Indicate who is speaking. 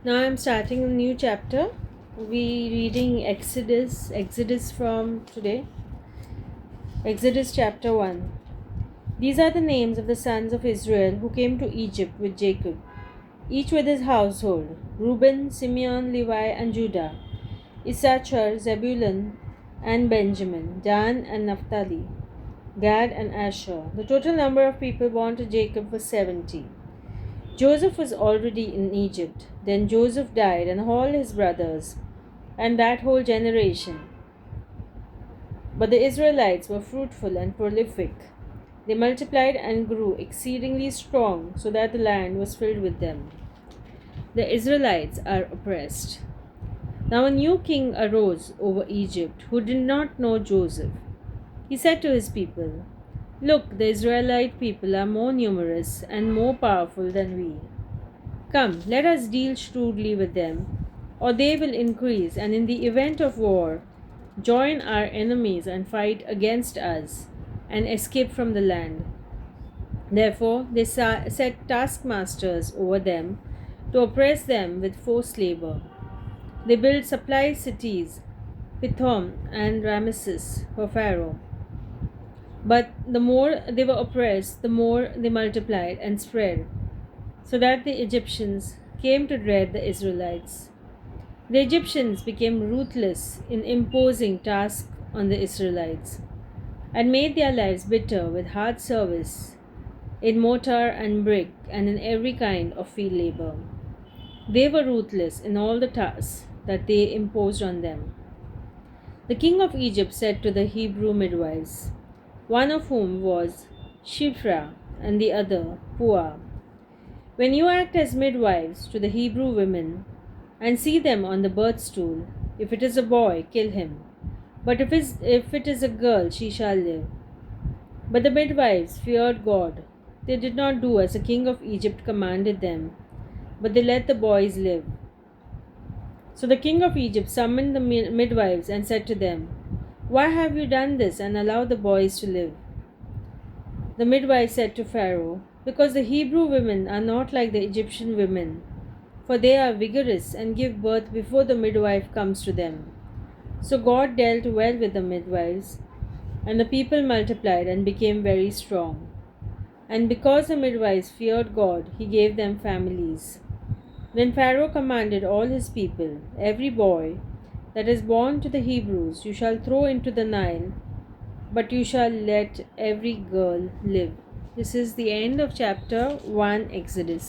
Speaker 1: Now I'm starting a new chapter. We reading Exodus from today. Exodus chapter 1. These are the names of the sons of Israel who came to Egypt with Jacob, each with his household: Reuben, Simeon, Levi, and Judah; Issachar, Zebulun, and Benjamin; Dan and Naphtali; Gad and Asher. The total number of people born to Jacob was 70. Joseph was already in Egypt. Then Joseph died, and all his brothers, and that whole generation. But the Israelites were fruitful and prolific. They multiplied and grew exceedingly strong, so that the land was filled with them. The Israelites are oppressed. Now a new king arose over Egypt, who did not know Joseph. He said to his people, "Look, the Israelite people are more numerous and more powerful than we. Come, let us deal shrewdly with them, or they will increase, and in the event of war, join our enemies and fight against us, and escape from the land." Therefore, they set taskmasters over them to oppress them with forced labor. They built supply cities, Pithom and Ramesses, for Pharaoh. But the more they were oppressed, the more they multiplied and spread, so that the Egyptians came to dread the Israelites. The Egyptians became ruthless in imposing tasks on the Israelites, and made their lives bitter with hard service in mortar and brick and in every kind of field labor. They were ruthless in all the tasks that they imposed on them. The king of Egypt said to the Hebrew midwives, one of whom was Shiphrah and the other Puah, "When you act as midwives to the Hebrew women and see them on the birth stool, if it is a boy, kill him. But if it is a girl, she shall live." But the midwives feared God. They did not do as the king of Egypt commanded them, but they let the boys live. So the king of Egypt summoned the midwives and said to them, "Why have you done this and allowed the boys to live?" The midwives said to Pharaoh, "Because the Hebrew women are not like the Egyptian women, for they are vigorous and give birth before the midwife comes to them." So God dealt well with the midwives, and the people multiplied and became very strong. And because the midwives feared God, he gave them families. Then Pharaoh commanded all his people, "Every boy that is born to the Hebrews you shall throw into the Nile, but you shall let every girl live." This is the end of chapter 1, Exodus.